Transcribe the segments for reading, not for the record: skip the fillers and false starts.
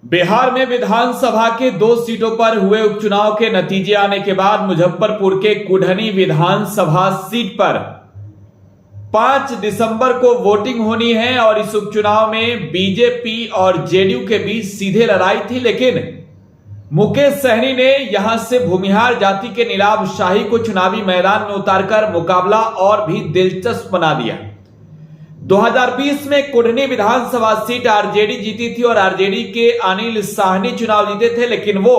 बिहार में विधानसभा के 2 सीटों पर हुए उपचुनाव के नतीजे आने के बाद मुजफ्फरपुर के कुढ़नी विधानसभा सीट पर 5 दिसंबर को वोटिंग होनी है और इस उपचुनाव में बीजेपी और जेडीयू के बीच सीधे लड़ाई थी, लेकिन मुकेश सहनी ने यहां से भूमिहार जाति के नीलाभ शाही को चुनावी मैदान में उतारकर मुकाबला और भी दिलचस्प बना दिया। 2020 में कुढ़नी विधानसभा सीट आरजेडी जीती थी और आरजेडी के अनिल साहनी चुनाव जीते थे, लेकिन वो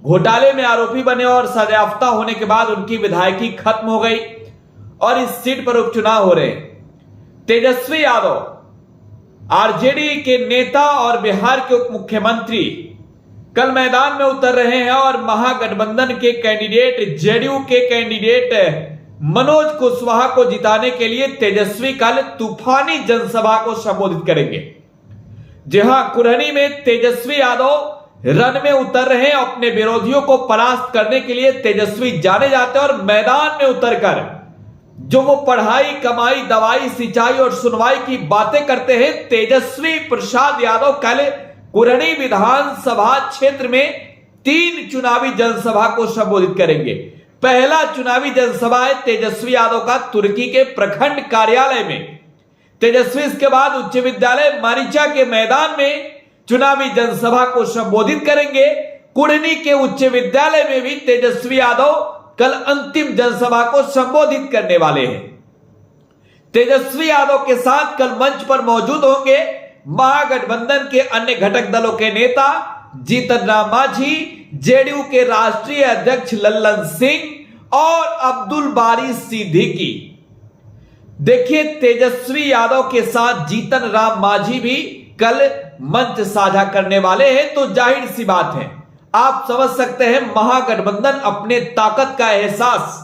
घोटाले में आरोपी बने और सजायाफ्ता होने के बाद उनकी विधायकी खत्म हो गई और इस सीट पर उपचुनाव हो रहे। तेजस्वी यादव आरजेडी के नेता और बिहार के उप मुख्यमंत्री कल मैदान में उतर रहे हैं और महागठबंधन के कैंडिडेट जेडीयू के कैंडिडेट मनोज कुशवाहा को जिताने के लिए तेजस्वी कल तूफानी जनसभा को संबोधित करेंगे। जी हां, कुढ़नी में तेजस्वी यादव रन में उतर रहे हैं। अपने विरोधियों को परास्त करने के लिए तेजस्वी जाने जाते हैं और मैदान में उतरकर जो वो पढ़ाई, कमाई, दवाई, सिंचाई और सुनवाई की बातें करते हैं, तेजस्वी प्रसाद यादव कल कुढ़नी विधानसभा क्षेत्र में 3 चुनावी जनसभा को संबोधित करेंगे। पहला चुनावी जनसभा है तेजस्वी यादव का तुर्की के प्रखंड कार्यालय में। तेजस्वी इसके बाद उच्च विद्यालय मारीचा के मैदान में चुनावी जनसभा को संबोधित करेंगे। कुढ़नी के उच्च विद्यालय में भी तेजस्वी यादव कल अंतिम जनसभा को संबोधित करने वाले हैं। तेजस्वी यादव के साथ कल मंच पर मौजूद होंगे महागठबंधन के अन्य घटक दलों के नेता जीतन राम मांझी, जेडीयू के राष्ट्रीय अध्यक्ष लल्लन सिंह और अब्दुल बारी सिद्दीकी। देखिए, तेजस्वी यादव के साथ जीतन राम मांझी भी कल मंच साझा करने वाले हैं, तो जाहिर सी बात है आप समझ सकते हैं महागठबंधन अपने ताकत का एहसास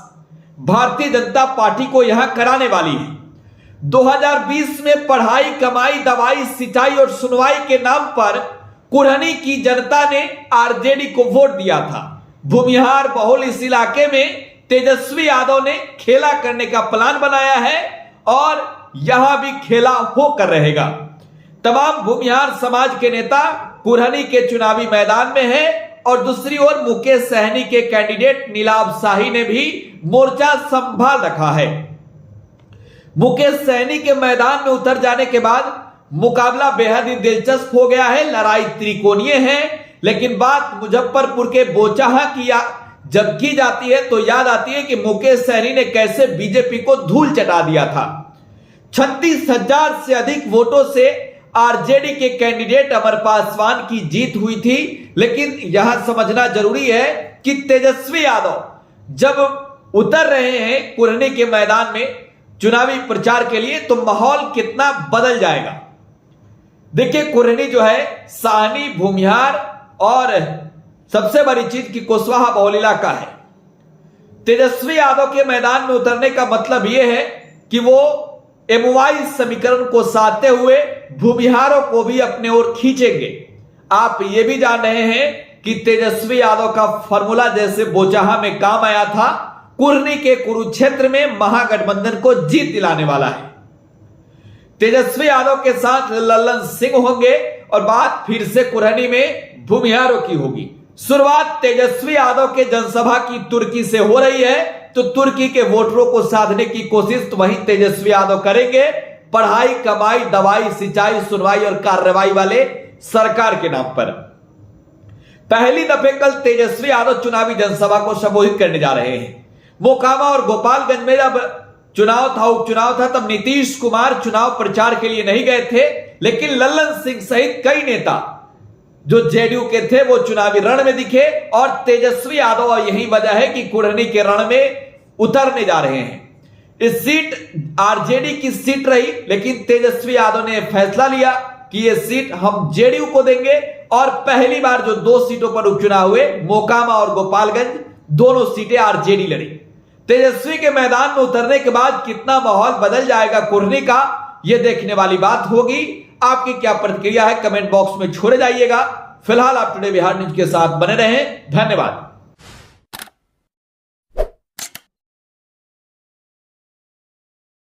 भारतीय जनता पार्टी को यहां कराने वाली है। 2020 में पढ़ाई, कमाई, दवाई, सिंचाई और सुनवाई के नाम पर कुढ़नी की जनता ने आरजेडी को वोट दिया था। भूमिहार बहुल इस इलाके में तेजस्वी यादव ने खेला करने का प्लान बनाया है और यहां भी खेला होकर रहेगा। तमाम भूमिहार समाज के नेता कुढ़नी के चुनावी मैदान में हैं और दूसरी ओर मुकेश सहनी के कैंडिडेट नीलाभ शाही ने भी मोर्चा संभाल रखा है। मुकेश सहनी के मैदान में उतर जाने के बाद मुकाबला बेहद ही दिलचस्प हो गया है। लड़ाई त्रिकोणीय है, लेकिन बात मुजफ्फरपुर के बोचाहा की जब की जाती है तो याद आती है कि मुकेश सहनी ने कैसे बीजेपी को धूल चटा दिया था। 36,000 से अधिक वोटों से आरजेडी के कैंडिडेट अमर पासवान की जीत हुई थी, लेकिन यहां समझना जरूरी है कि तेजस्वी यादव जब उतर रहे हैं कुढ़नी के मैदान में चुनावी प्रचार के लिए तो माहौल कितना बदल जाएगा। देखिए, कुढ़नी जो है साहनी, भूमिहार और सबसे बड़ी चीज की कुशवाहा बहुल इलाका है। तेजस्वी यादव के मैदान में उतरने का मतलब यह है कि वो MY समीकरण को साधते हुए भूमिहारों को भी अपने ओर खींचेंगे। आप ये भी जान रहे हैं कि तेजस्वी यादव का फॉर्मूला जैसे बोचाहा में काम आया था, कुढ़नी के कुरुक्षेत्र में महागठबंधन को जीत दिलाने वाला है। तेजस्वी यादव के साथ लल्लन सिंह होंगे और बात फिर से कुढ़नी में भूमिहारों की होगी। शुरुआत तेजस्वी यादव के जनसभा की तुर्की से हो रही है, तो तुर्की के वोटरों को साधने की कोशिश तो वही तेजस्वी यादव करेंगे। पढ़ाई, कमाई, दवाई, सिंचाई, सुनवाई और कार्रवाई वाले सरकार के नाम पर पहली दफे कल तेजस्वी यादव चुनावी जनसभा को संबोधित करने जा रहे हैं। मोकामा और गोपालगंज में जब चुनाव था, उपचुनाव था, तब नीतीश कुमार चुनाव प्रचार के लिए नहीं गए थे, लेकिन लल्लन सिंह सहित कई नेता जो जेडीयू के थे वो चुनावी रण में दिखे और तेजस्वी यादव, और यही वजह है कि कुढ़नी के रण में उतरने जा रहे हैं। इस सीट आरजेडी की सीट रही, लेकिन तेजस्वी यादव ने फैसला लिया कि यह सीट हम जेडीयू को देंगे और पहली बार जो 2 सीटों पर उपचुनाव हुए, मोकामा और गोपालगंज, दोनों सीटें आरजेडी लड़ी। तेजस्वी के मैदान में उतरने के बाद कितना माहौल बदल जाएगा कुढ़नी का, यह देखने वाली बात होगी। आपकी क्या प्रतिक्रिया है कमेंट बॉक्स में छोड़े जाइएगा। फिलहाल आप टुडे बिहार न्यूज के साथ बने रहें। धन्यवाद।